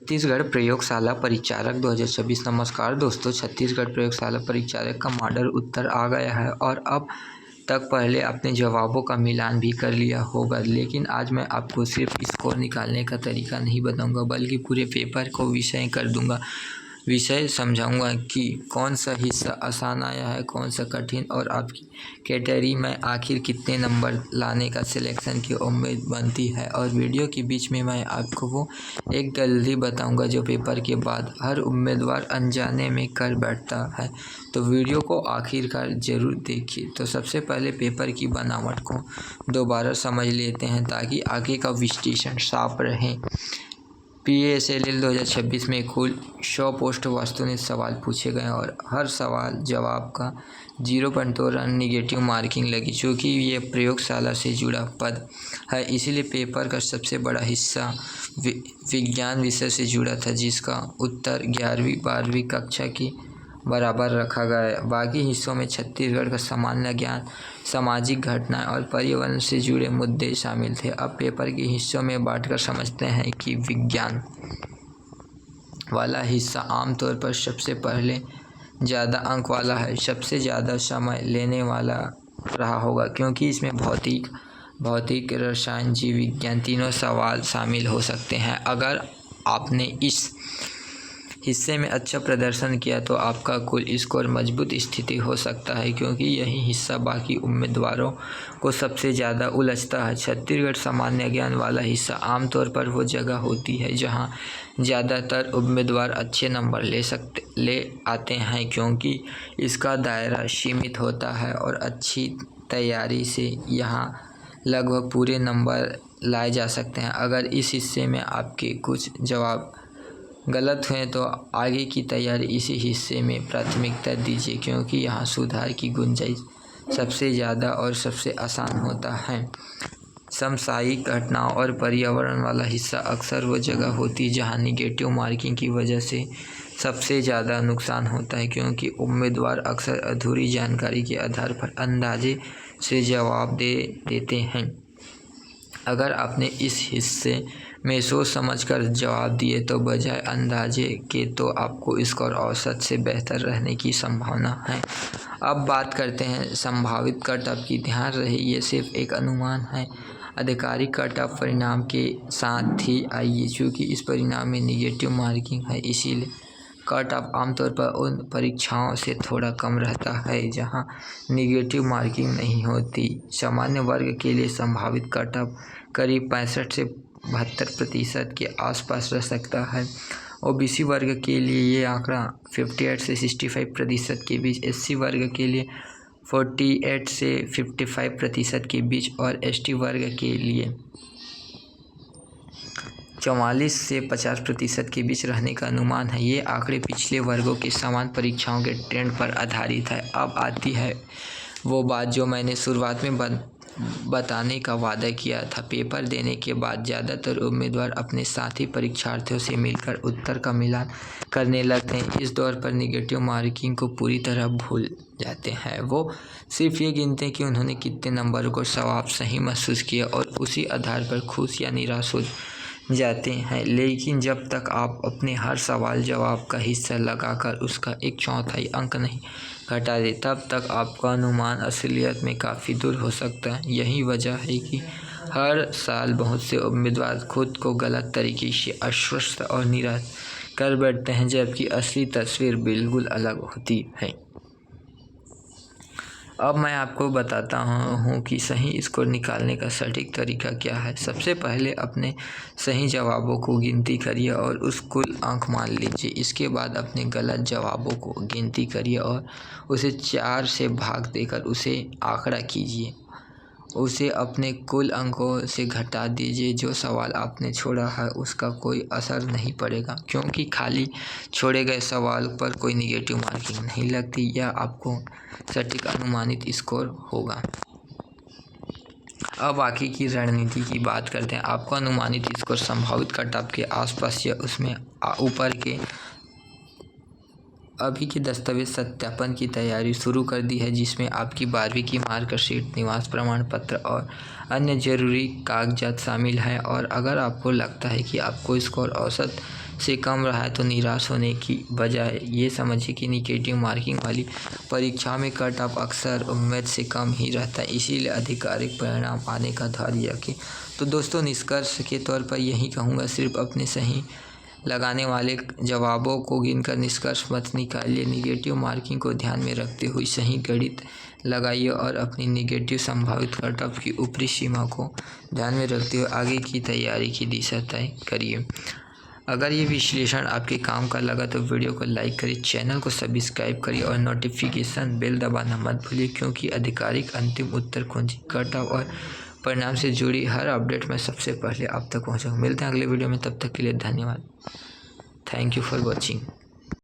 छत्तीसगढ़ प्रयोगशाला परिचारक 2026। नमस्कार दोस्तों, छत्तीसगढ़ प्रयोगशाला परिचारक का मॉडल उत्तर आ गया है और अब तक पहले अपने जवाबों का मिलान भी कर लिया होगा। लेकिन आज मैं आपको सिर्फ स्कोर निकालने का तरीका नहीं बताऊंगा, बल्कि पूरे पेपर को विषय समझाऊंगा कि कौन सा हिस्सा आसान आया है, कौन सा कठिन, और आपकी कैटेगरी में आखिर कितने नंबर लाने का सिलेक्शन की उम्मीद बनती है। और वीडियो के बीच में मैं आपको वो एक गलती बताऊंगा जो पेपर के बाद हर उम्मीदवार अनजाने में कर बैठता है, तो वीडियो को आखिरकार ज़रूर देखिए। तो सबसे पहले पेपर की बनावट को दोबारा समझ लेते हैं ताकि आगे का विश्लेषण साफ रहे। PSLL 2026 में कुल 100 पोस्ट वस्तुनिष्ठ सवाल पूछे गए और हर सवाल जवाब का 0.2 रन निगेटिव मार्किंग लगी। चूँकि ये प्रयोगशाला से जुड़ा पद है, इसीलिए पेपर का सबसे बड़ा हिस्सा विज्ञान विषय से जुड़ा था, जिसका उत्तर 11वीं-12वीं कक्षा की बराबर रखा गया। बाकी हिस्सों में छत्तीसगढ़ का सामान्य ज्ञान, सामाजिक घटनाएं और पर्यावरण से जुड़े मुद्दे शामिल थे। अब पेपर के हिस्सों में बांटकर समझते हैं कि विज्ञान वाला हिस्सा आमतौर पर सबसे पहले ज़्यादा अंक वाला है, सबसे ज़्यादा समय लेने वाला रहा होगा, क्योंकि इसमें भौतिक, रसायन, जीव विज्ञान तीनों सवाल शामिल हो सकते हैं। अगर आपने इस हिस्से में अच्छा प्रदर्शन किया तो आपका कुल स्कोर मजबूत स्थिति हो सकता है, क्योंकि यही हिस्सा बाकी उम्मीदवारों को सबसे ज़्यादा उलझता है। छत्तीसगढ़ सामान्य ज्ञान वाला हिस्सा आमतौर पर वो जगह होती है जहां ज़्यादातर उम्मीदवार अच्छे नंबर ले आते हैं, क्योंकि इसका दायरा सीमित होता है और अच्छी तैयारी से यहाँ लगभग पूरे नंबर लाए जा सकते हैं। अगर इस हिस्से में आपके कुछ जवाब गलत हैं तो आगे की तैयारी इसी हिस्से में प्राथमिकता दीजिए, क्योंकि यहाँ सुधार की गुंजाइश सबसे ज़्यादा और सबसे आसान होता है। समसामयिक घटनाओं और पर्यावरण वाला हिस्सा अक्सर वो जगह होती है जहाँ निगेटिव मार्किंग की वजह से सबसे ज़्यादा नुकसान होता है, क्योंकि उम्मीदवार अक्सर अधूरी जानकारी के आधार पर अंदाजे से जवाब दे देते हैं। अगर आपने इस हिस्से में सोच समझकर जवाब दिए तो बजाय अंदाजे के, तो आपको स्कोर औसत से बेहतर रहने की संभावना है। अब बात करते हैं संभावित कट ऑफ की। ध्यान रहे, ये सिर्फ एक अनुमान है, आधिकारिक कट ऑफ परिणाम के साथ ही आइए। चूँकि इस परिणाम में निगेटिव मार्किंग है, इसीलिए कट ऑफ आमतौर पर उन परीक्षाओं से थोड़ा कम रहता है जहां निगेटिव मार्किंग नहीं होती। सामान्य वर्ग के लिए संभावित कट ऑफ करीब 65 से 72% के आसपास रह सकता है। OBC वर्ग के लिए ये आंकड़ा 58 से 65% के बीच, SC वर्ग के लिए 48 से 55% के बीच और ST वर्ग के लिए 44 से 50% के बीच रहने का अनुमान है। ये आंकड़े पिछले वर्गों के समान परीक्षाओं के ट्रेंड पर आधारित है। अब आती है वो बात जो मैंने शुरुआत में बताने का वादा किया था। पेपर देने के बाद ज़्यादातर उम्मीदवार अपने साथी परीक्षार्थियों से मिलकर उत्तर का मिलान करने लगते हैं। इस दौर पर निगेटिव मार्किंग को पूरी तरह भूल जाते हैं। वो सिर्फ ये गिनते हैं कि उन्होंने कितने नंबरों को जवाब सही महसूस किया और उसी आधार पर खुश या निराश हो जाते हैं। लेकिन जब तक आप अपने हर सवाल जवाब का हिस्सा लगाकर उसका 1/4 अंक नहीं घटा दे, तब तक आपका अनुमान असलियत में काफ़ी दूर हो सकता है। यही वजह है कि हर साल बहुत से उम्मीदवार खुद को गलत तरीके से आश्वस्त और निराश कर बैठते हैं, जबकि असली तस्वीर बिल्कुल अलग होती है। अब मैं आपको बताता हूँ कि सही स्कोर निकालने का सटीक तरीका क्या है। सबसे पहले अपने सही जवाबों को गिनती करिए और उस कुल अंक मान लीजिए। इसके बाद अपने गलत जवाबों को गिनती करिए और उसे 4 से भाग देकर उसे आंकड़ा कीजिए। उसे अपने कुल अंकों से घटा दीजिए। जो सवाल आपने छोड़ा है उसका कोई असर नहीं पड़ेगा, क्योंकि खाली छोड़े गए सवाल पर कोई निगेटिव मार्किंग नहीं लगती। यह आपको सटीक अनुमानित स्कोर होगा। अब बाकी की रणनीति की बात करते हैं। आपको अनुमानित स्कोर संभावित कट ऑफ के आसपास या उसमें ऊपर के अभी के दस्तावेज सत्यापन की तैयारी शुरू कर दी है, जिसमें आपकी 12वीं की मार्कशीट, निवास प्रमाण पत्र और अन्य जरूरी कागजात शामिल हैं। और अगर आपको लगता है कि आपको स्कोर औसत से कम रहा है तो निराश होने की बजाय ये समझिए कि निगेटिव मार्किंग वाली परीक्षा में कट ऑफ अक्सर उम्मीद से कम ही रहता है, इसीलिए आधिकारिक परिणाम आने का धैर्य रखें। तो दोस्तों निष्कर्ष के तौर पर यही कहूँगा, सिर्फ अपने सही लगाने वाले जवाबों को गिनकर निष्कर्ष मत निकालिए। निगेटिव मार्किंग को ध्यान में रखते हुए सही गणित लगाइए और अपनी निगेटिव संभावित कट ऑफ की ऊपरी सीमा को ध्यान में रखते हुए आगे की तैयारी की दिशा तय करिए। अगर ये विश्लेषण आपके काम का लगा तो वीडियो को लाइक करिए, चैनल को सब्सक्राइब करिए और नोटिफिकेशन बेल दबाना मत भूलिए, क्योंकि आधिकारिक अंतिम उत्तर कुंजी कट ऑफ और परिणाम से जुड़ी हर अपडेट मैं सबसे पहले आप तक पहुँचाऊँगा। मिलते हैं अगले वीडियो में, तब तक के लिए धन्यवाद। Thank you for watching.